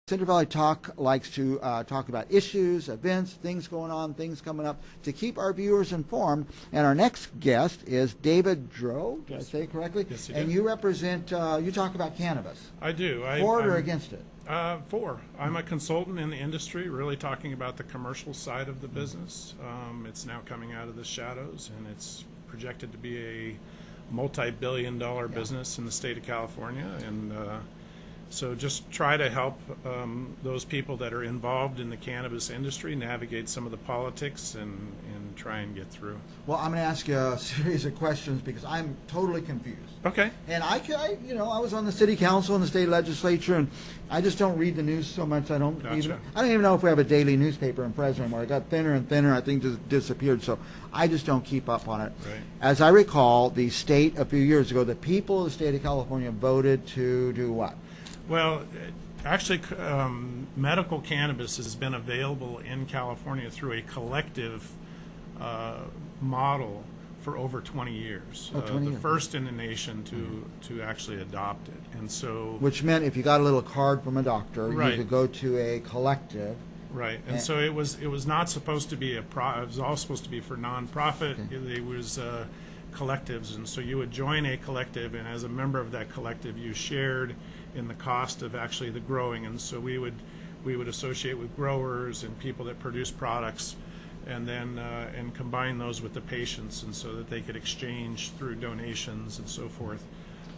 Central Valley Talk likes to talk about issues, events, things going on, things coming up to keep our viewers informed. And our next guest is David Drow. Did I say it correctly? Yes, you and did. you represent, you talk about cannabis. I do. For it or against it? For. I'm a consultant in the industry, really talking about the commercial side of the business. It's now coming out of the shadows, and it's projected to be a multi-billion-dollar business in the state of California. And so just try to help those people that are involved in the cannabis industry navigate some of the politics and try and get through. Well, I'm going to ask you a series of questions because I'm totally confused. Okay. And I was on the city council and the state legislature, and I just don't read the news so much. I don't even know if we have a daily newspaper in Fresno anymore. It got thinner and thinner. I think just disappeared. So I just don't keep up on it. Right. As I recall, the state a few years ago, the people of the state of California voted to do what? Well, actually, medical cannabis has been available in California through a collective model for over 20 years. 20 years. The first in the nation to actually adopt it. And so, which meant if you got a little card from a doctor, right, you could go to a collective. Right, and so it was not supposed to be it was all supposed to be for nonprofit. Okay. It was collectives, and so you would join a collective, and as a member of that collective, you shared in the cost of actually the growing. And so we would associate with growers and people that produce products, and then and combine those with the patients, and so that they could exchange through donations and so forth.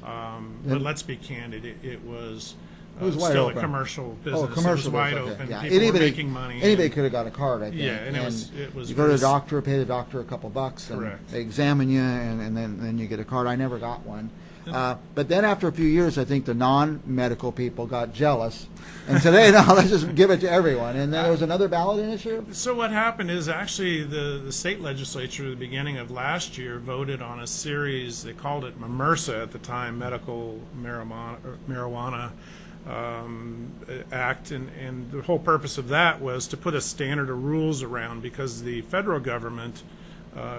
But let's be candid, it was still open. A commercial business. Oh, commercial it was wide business, open. Yeah. People were making money. Anybody could have got a card, I think. Yeah, and it was. You go to the doctor, pay the doctor a couple bucks, and correct. They examine you, and then you get a card. I never got one. But then after a few years, I think the non-medical people got jealous and said, hey, no, let's just give it to everyone. And then there was another ballot initiative? So what happened is actually the state legislature at the beginning of last year voted on a series, they called it MRSA at the time, Medical Marijuana Act, and the whole purpose of that was to put a standard of rules around, because the federal government,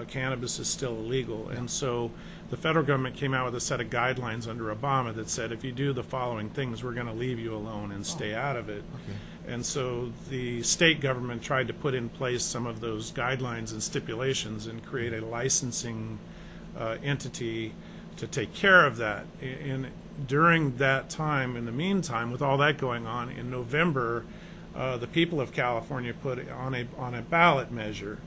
cannabis is still illegal, and so the federal government came out with a set of guidelines under Obama that said, if you do the following things, we're going to leave you alone and stay out of it. Okay. And so the state government tried to put in place some of those guidelines and stipulations and create a licensing entity to take care of that. And during that time, in the meantime, with all that going on, in November, the people of California put on a ballot measure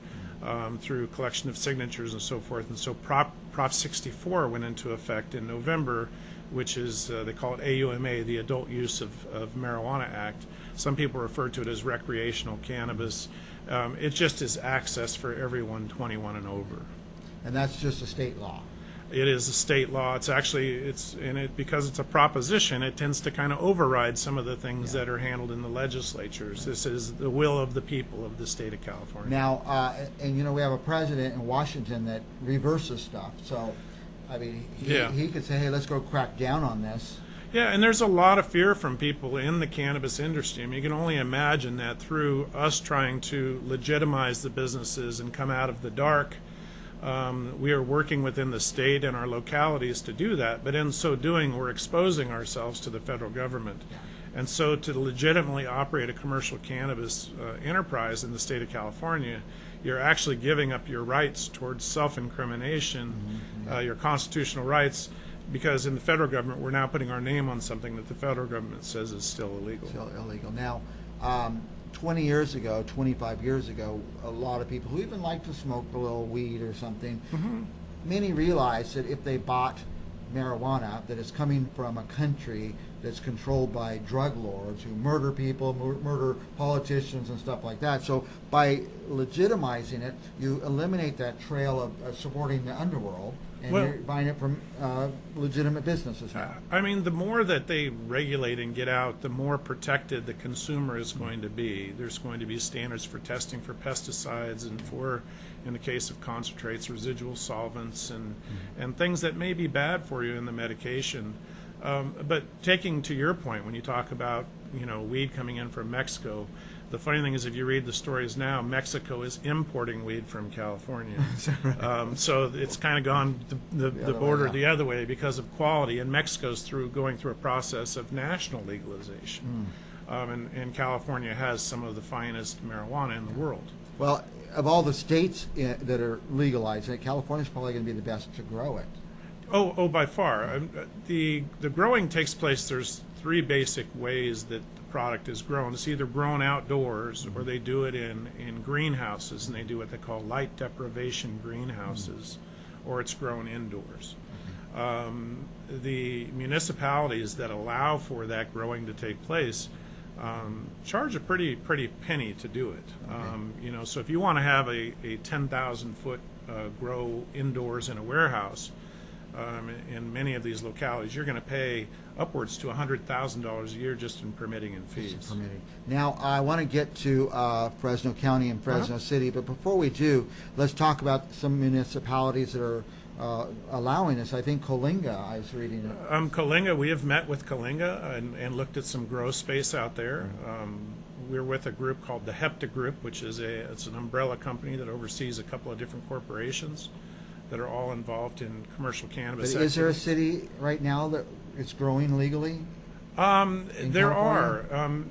through collection of signatures and so forth. And so Prop 64 went into effect in November, which is, they call it AUMA, the Adult Use of Marijuana Act. Some people refer to it as recreational cannabis. It just is access for everyone 21 and over. And that's just a state law? It is a state law. It's actually, because it's a proposition, it tends to kind of override some of the things that are handled in the legislatures. This is the will of the people of the state of California. Now, and we have a president in Washington that reverses stuff. So, I mean, he could say, hey, let's go crack down on this. Yeah, and there's a lot of fear from people in the cannabis industry. I mean, you can only imagine that through us trying to legitimize the businesses and come out of the dark. We are working within the state and our localities to do that, but in so doing, we're exposing ourselves to the federal government. And so to legitimately operate a commercial cannabis enterprise in the state of California, you're actually giving up your rights towards self-incrimination, your constitutional rights, because in the federal government, we're now putting our name on something that the federal government says is still illegal. Still illegal. Now, 20 years ago, 25 years ago, a lot of people who even like to smoke a little weed or something, many realized that if they bought marijuana, that it's coming from a country that's controlled by drug lords who murder people, murder politicians and stuff like that. So by legitimizing it, you eliminate that trail of supporting the underworld, and you're buying it from legitimate businesses now. I mean, the more that they regulate and get out, the more protected the consumer is going to be. There's going to be standards for testing for pesticides and for, in the case of concentrates, residual solvents and things that may be bad for you in the medication. But taking to your point, when you talk about weed coming in from Mexico, the funny thing is, if you read the stories now, Mexico is importing weed from California. So it's kind of gone the border the other way because of quality, and Mexico's going through a process of national legalization. and California has some of the finest marijuana in the world. Well, of all the states that are legalizing it, California's probably going to be the best to grow it. Oh, by far. The growing takes place, there's three basic ways that the product is grown. It's either grown outdoors, or they do it in greenhouses, and they do what they call light deprivation greenhouses, or it's grown indoors. The municipalities that allow for that growing to take place charge a pretty penny to do it. So if you want to have a 10,000 foot grow indoors in a warehouse, in many of these localities, you're going to pay upwards to $100,000 a year just in permitting and fees. Now, I want to get to Fresno County and Fresno City, but before we do, let's talk about some municipalities that are allowing this. I think Coalinga, I was reading it. Coalinga, we have met with Coalinga and looked at some grow space out there. We're with a group called the HEPTA Group, which is it's an umbrella company that oversees a couple of different corporations that are all involved in commercial cannabis. But is there a city right now that it's growing legally? There are.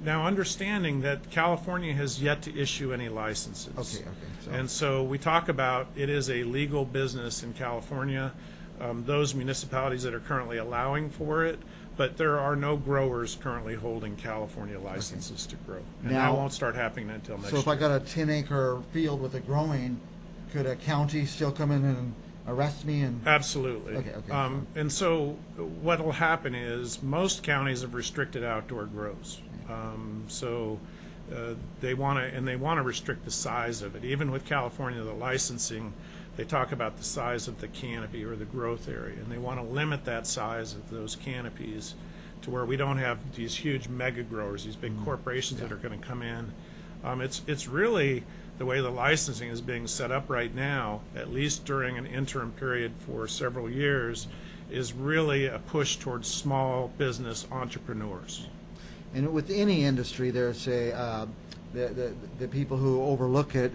Now, understanding that California has yet to issue any licenses. Okay. And so we talk about it is a legal business in California, those municipalities that are currently allowing for it, but there are no growers currently holding California licenses to grow. And that won't start happening until next year. So if I got a 10-acre field with a growing, could a county still come in and arrest me? And Absolutely. Okay. And so what will happen is most counties have restricted outdoor grows. They want to restrict the size of it. Even with California, the licensing, they talk about the size of the canopy or the growth area, and they want to limit that size of those canopies to where we don't have these huge mega growers, these big corporations that are going to come in. It's really the way the licensing is being set up right now, at least during an interim period for several years, is really a push towards small business entrepreneurs. And with any industry, there's the people who overlook it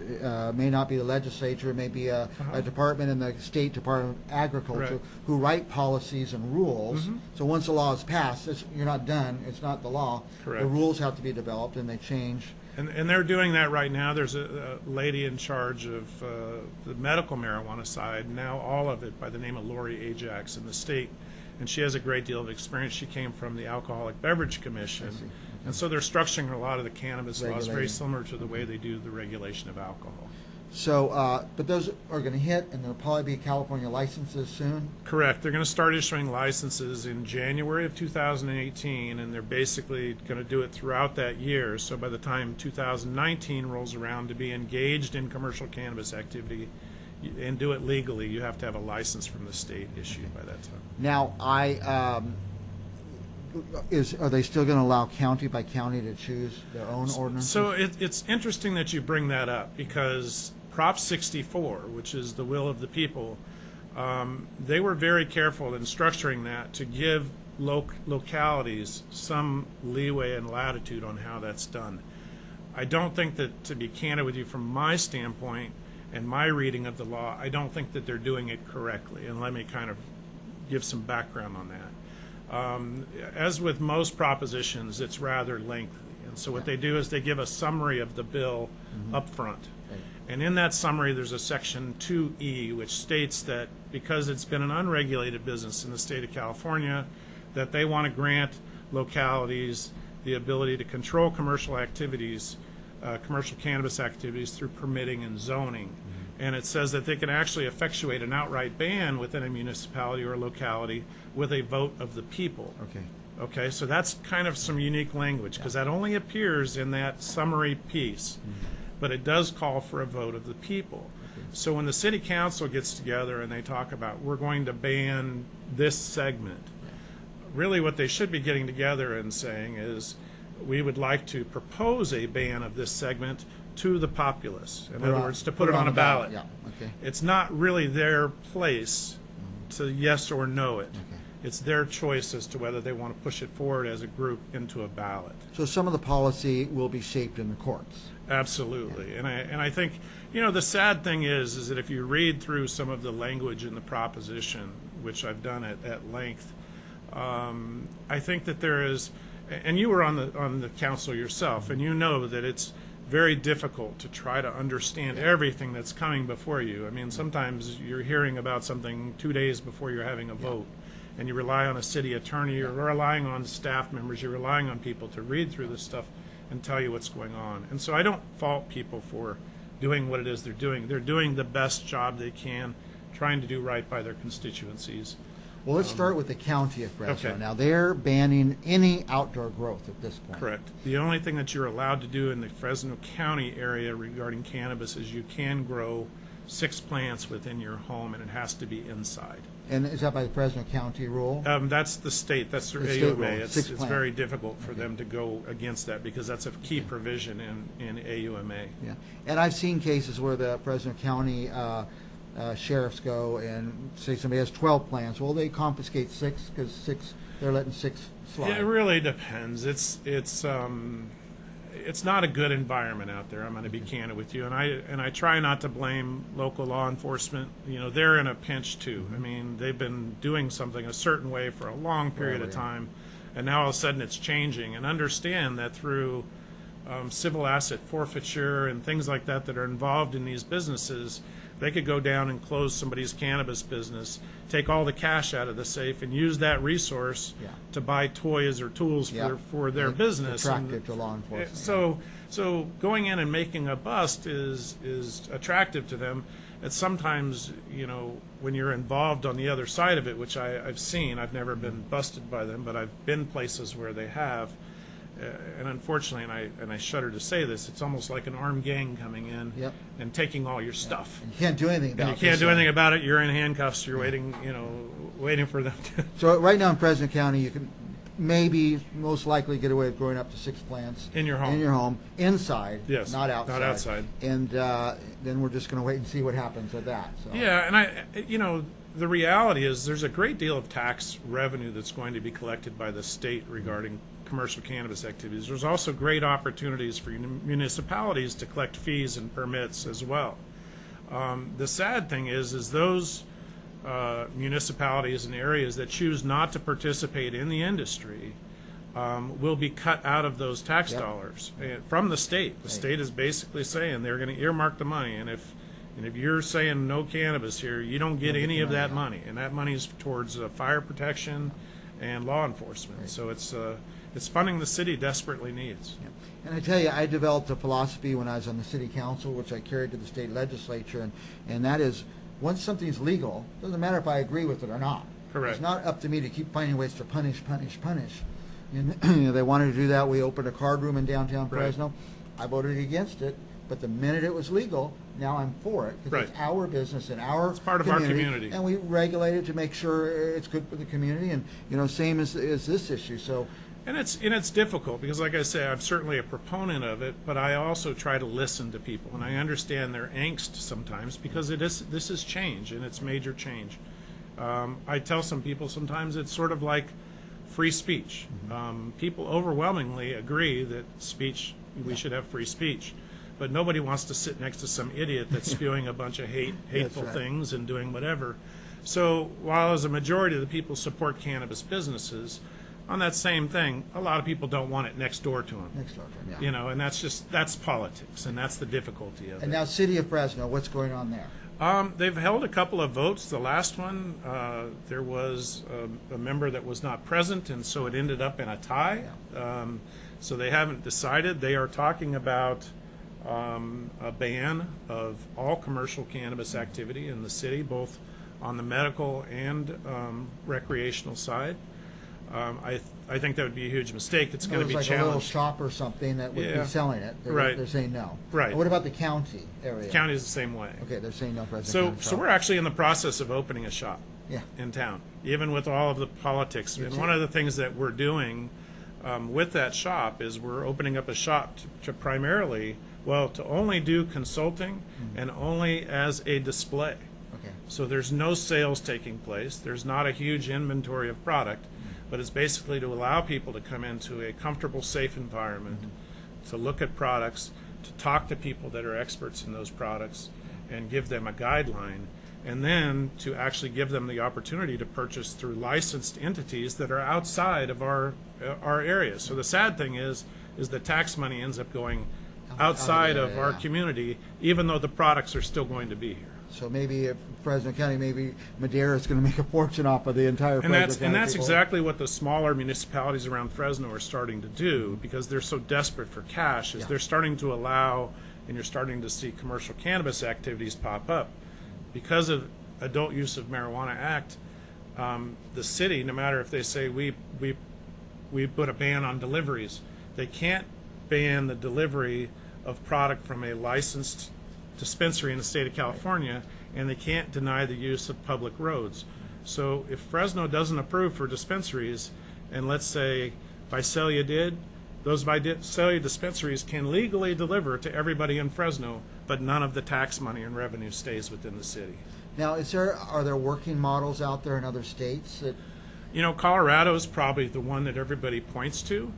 may not be the legislature, it may be a department in the State Department of Agriculture who write policies and rules. So once the law is passed, you're not done. It's not the law. Correct. The rules have to be developed, and they change. And they're doing that right now. There's a lady in charge of the medical marijuana side, now all of it, by the name of Lori Ajax in the state. And she has a great deal of experience. She came from the Alcoholic Beverage Commission. Okay. And so they're structuring a lot of the cannabis laws very similar to the way they do the regulation of alcohol. So, but those are going to hit, and there'll probably be California licenses soon? Correct. They're going to start issuing licenses in January of 2018, and they're basically going to do it throughout that year. So by the time 2019 rolls around, to be engaged in commercial cannabis activity and do it legally, you have to have a license from the state issued by that time. Now, are they still going to allow county by county to choose their own ordinances? So it's interesting that you bring that up, because Prop 64, which is the will of the people, they were very careful in structuring that to give localities some leeway and latitude on how that's done. I don't think that, to be candid with you, from my standpoint and my reading of the law, I don't think that they're doing it correctly. And let me kind of give some background on that. As with most propositions, it's rather lengthy. And so what they do is they give a summary of the bill up front. Right. And in that summary, there's a section 2E, which states that because it's been an unregulated business in the state of California, that they want to grant localities the ability to control commercial activities, commercial cannabis activities, through permitting and zoning. And it says that they can actually effectuate an outright ban within a municipality or locality with a vote of the people. Okay, so that's kind of some unique language, because that only appears in that summary piece, but it does call for a vote of the people. So when the city council gets together and they talk about, we're going to ban this segment, really what they should be getting together and saying is, we would like to propose a ban of this segment to the populace. In other words, to put it on a ballot. It's not really their place to yes or no it. It's their choice as to whether they want to push it forward as a group into a ballot. So some of the policy will be shaped in the courts. Absolutely. And I think, you know, the sad thing is that if you read through some of the language in the proposition, which I've done at length, I think that there is, and you were on the council yourself, and you know that it's very difficult to try to understand everything that's coming before you. I mean, sometimes you're hearing about something 2 days before you're having a vote, and you rely on a city attorney, you're relying on staff members, you're relying on people to read through this stuff and tell you what's going on. And so I don't fault people for doing what it is they're doing. They're doing the best job they can, trying to do right by their constituencies. Well, let's start with the county of Fresno. Okay. Now, they're banning any outdoor growth at this point. Correct. The only thing that you're allowed to do in the Fresno County area regarding cannabis is you can grow 6 plants within your home, and it has to be inside. And is that by the Fresno County rule? That's the state. That's their The state AUMA. rule, It's 6 plants. very difficult for them to go against that because that's a key provision in AUMA. Yeah. And I've seen cases where the Fresno County sheriffs go and say somebody has 12 plants. Well, they confiscate 6 because 6, they're letting 6 slide. It really depends. It's not a good environment out there. I'm going to be candid with you, and I try not to blame local law enforcement. You know, they're in a pinch too. I mean, they've been doing something a certain way for a long period of time, and now all of a sudden it's changing. And understand that through civil asset forfeiture and things like that that are involved in these businesses, they could go down and close somebody's cannabis business, take all the cash out of the safe, and use that resource to buy toys or tools for their business. Attractive to law enforcement. So going in and making a bust is attractive to them. And sometimes, you know, when you're involved on the other side of it, which I've seen, I've never been busted by them, but I've been places where they have. And unfortunately, and I shudder to say this, it's almost like an armed gang coming in and taking all your stuff. And you can't do anything about it. And you can't do anything about it. You're in handcuffs. You're waiting, waiting for them to. So right now in Fresno County, you can maybe most likely get away with growing up to 6 plants In your home. In your home, inside, Yes, not outside. not outside. And then we're just going to wait and see what happens with that. So. Yeah, and the reality is there's a great deal of tax revenue that's going to be collected by the state regarding commercial cannabis activities. There's also great opportunities for municipalities to collect fees and permits as well. The sad thing is those municipalities and areas that choose not to participate in the industry will be cut out of those tax dollars from the state. The state is basically saying they're going to earmark the money, and if you're saying no cannabis here, you don't get any of that money, and that money is towards fire protection and law enforcement. Right. So it's funding the city desperately needs. Yeah. And I tell you, I developed a philosophy when I was on the city council, which I carried to the state legislature, and that is, once something's legal, doesn't matter if I agree with it or not. Correct. It's not up to me to keep finding ways to punish. And, they wanted to do that. We opened a card room in downtown Fresno. I voted against it, but the minute it was legal, now I'm for it because it's our business and it's part of our community, and we regulate it to make sure it's good for the community. And same as this issue. So. And it's difficult because, like I say, I'm certainly a proponent of it, but I also try to listen to people, and I understand their angst sometimes because this is change, and it's major change. I tell some people sometimes it's sort of like free speech. People overwhelmingly agree that we should have free speech, but nobody wants to sit next to some idiot that's spewing a bunch of hateful things and doing whatever. So while as a majority of the people support cannabis businesses, on that same thing, a lot of people don't want it next door to them. Next door to them, yeah. And that's politics, and that's the difficulty of it. And now, City of Fresno, what's going on there? They've held a couple of votes. The last one, there was a member that was not present, and so it ended up in a tie. So they haven't decided. They are talking about a ban of all commercial cannabis activity in the city, both on the medical and recreational side. I think that would be a huge mistake. It's going to be like challenged. A little shop or something that would be selling it. They're saying no. Right. And what about the county area? The county is the same way. Okay, they're saying no for Fresno. So we're actually in the process of opening a shop in town, even with all of the politics. And one of the things that we're doing with that shop is we're opening up a shop to primarily, to only do consulting and only as a display. Okay. So there's no sales taking place. There's not a huge inventory of product. But it's basically to allow people to come into a comfortable, safe environment, to look at products, to talk to people that are experts in those products, and give them a guideline, and then to actually give them the opportunity to purchase through licensed entities that are outside of our our area. So the sad thing is the tax money ends up going outside of our community, even though the products are still going to be here. So maybe if Fresno County, maybe Madera is going to make a fortune off of the entire Fresno County. And that's people. exactly what the smaller municipalities around Fresno are starting to do, because they're so desperate for cash, is they're starting to allow, and you're starting to see commercial cannabis activities pop up. Because of Adult Use of Marijuana Act, the city, no matter if they say we put a ban on deliveries, they can't ban the delivery of product from a licensed dispensary in the state of California, and they can't deny the use of public roads. So if Fresno doesn't approve for dispensaries, and let's say Visalia did, those Visalia dispensaries can legally deliver to everybody in Fresno, but none of the tax money and revenue stays within the city. Now, are there working models out there in other states that? You know, Colorado is probably the one that everybody points to.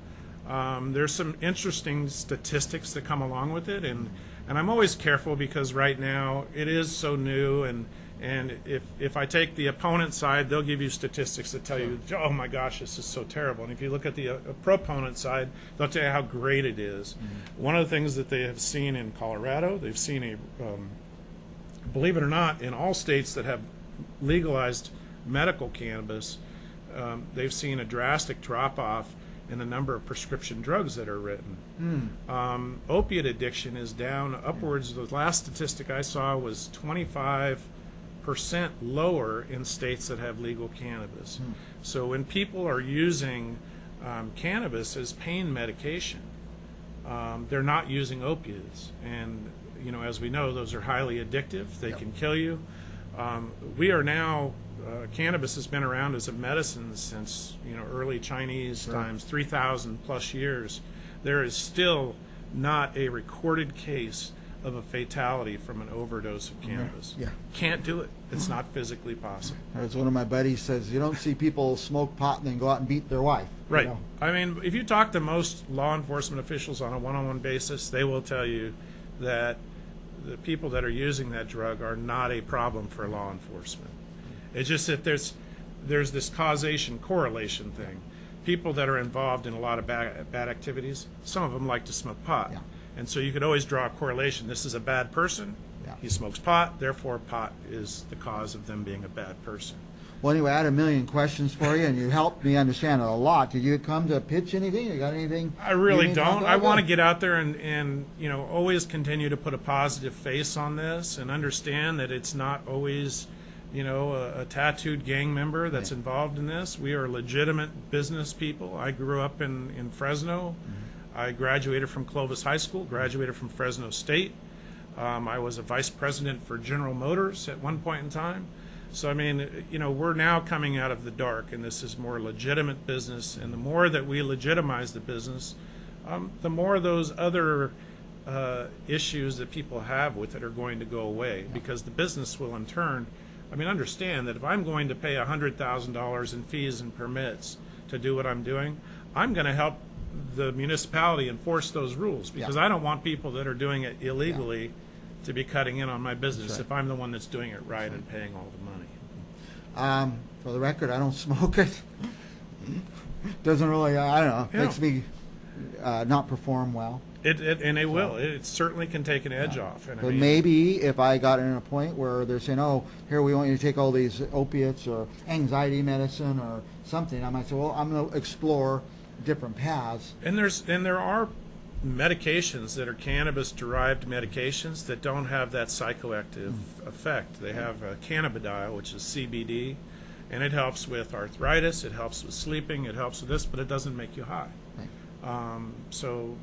There's some interesting statistics that come along with it, and I'm always careful because right now it is so new, and if I take the opponent side, they'll give you statistics that tell you, oh my gosh, this is so terrible. And if you look at the proponent side, they'll tell you how great it is. Mm-hmm. One of the things that they have seen in Colorado, they've seen believe it or not, in all states that have legalized medical cannabis, they've seen a drastic drop-off in the number of prescription drugs that are written. Opiate addiction is down upwards. The last statistic I saw was 25% lower in states that have legal cannabis. So when people are using cannabis as pain medication, they're not using opiates. And you know, as we know, those are highly addictive. They can kill you. We are now cannabis has been around as a medicine since, you know, early Chinese times, 3,000 plus years. There is still not a recorded case of a fatality from an overdose of cannabis. Can't do it. It's not physically possible. As one of my buddies says, you don't see people smoke pot and then go out and beat their wife. Right. You know? I mean, if you talk to most law enforcement officials on a one-on-one basis, they will tell you that the people that are using that drug are not a problem for law enforcement. It's just that there's this causation correlation thing. People that are involved in a lot of bad activities, some of them like to smoke pot. And so you could always draw a correlation. This is a bad person. He smokes pot, therefore pot is the cause of them being a bad person. Well, anyway, I had a million questions for you, and you helped me understand it a lot. Did you come to pitch anything? You got anything? I really don't. I want to get out there and you know, always continue to put a positive face on this and understand that it's not always, you know, a tattooed gang member that's involved in this. We are legitimate business people. I grew up in Fresno. I graduated from Clovis High School, graduated from Fresno State. I was a vice president for General Motors at one point in time. So, I mean, you know, we're now coming out of the dark, and this is more legitimate business. And the more that we legitimize the business, the more those other issues that people have with it are going to go away, because the business will in turn, I mean, understand that if I'm going to pay $100,000 in fees and permits to do what I'm doing, I'm going to help the municipality enforce those rules, because I don't want people that are doing it illegally to be cutting in on my business if I'm the one that's doing it right and paying all the money. For the record, I don't smoke it. Doesn't really, I don't know, makes me not perform well. It certainly can take an edge off. And but maybe if I got in a point where they're saying, oh, here we want you to take all these opiates or anxiety medicine or something, I might say, well, I'm going to explore different paths. And there are medications that are cannabis-derived medications that don't have that psychoactive effect. They have cannabidiol, which is CBD, and it helps with arthritis, it helps with sleeping, it helps with this, but it doesn't make you high. So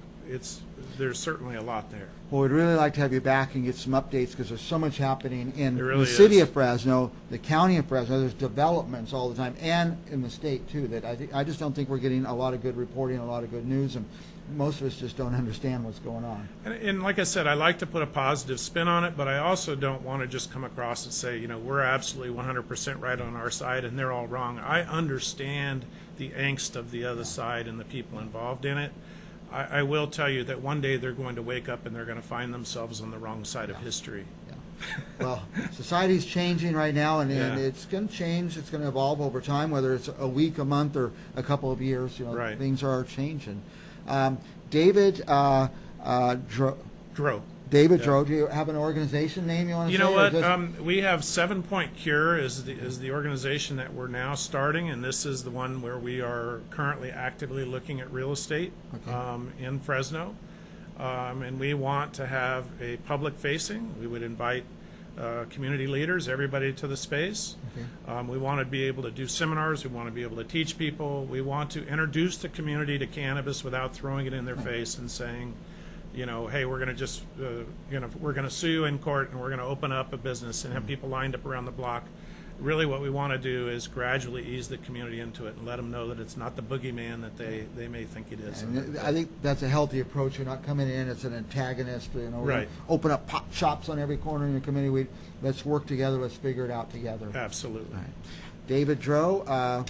there's certainly a lot there. Well, we'd really like to have you back and get some updates, because there's so much happening in really the city of Fresno, the county of Fresno. There's developments all the time, and in the state too. That I just don't think we're getting a lot of good reporting, a lot of good news, and most of us just don't understand what's going on. And like I said, I like to put a positive spin on it, but I also don't want to just come across and say, you know, we're absolutely 100% right on our side and they're all wrong. I understand the angst of the other side and the people involved in it. I will tell you that one day they're going to wake up and they're going to find themselves on the wrong side of history. Well, society's changing right now, and Yeah. it's going to change. It's going to evolve over time, whether it's a week, a month, or a couple of years. Right. Things are changing. David Drow. David Yeah. Drow, do you have an organization name you want to You say? know or what? just- We have 7 Point Cure is the organization that we're now starting, and this is the one where we are currently actively looking at real estate in Fresno. And we want to have a public facing. We would invite community leaders, everybody to the space. Okay. We want to be able to do seminars. We want to be able to teach people. We want to introduce the community to cannabis without throwing it in their face and saying, hey, we're going to just, we're going to sue you in court and we're going to open up a business and have people lined up around the block. Really what we want to do is gradually ease the community into it and let them know that it's not the boogeyman that they may think it is. And I think that's a healthy approach. You're not coming in as an antagonist. Right. Open up pot shops on every corner in your community. Let's work together. Let's figure it out together. Absolutely. All right. David Drow,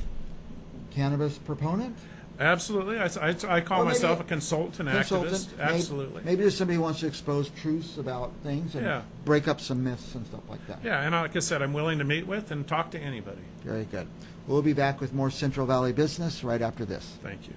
cannabis proponent? Absolutely. I call Or maybe myself a consultant activist. Absolutely. Maybe just somebody who wants to expose truths about things and Yeah. break up some myths and stuff like that. Yeah, and like I said, I'm willing to meet with and talk to anybody. Very good. We'll be back with more Central Valley business right after this. Thank you.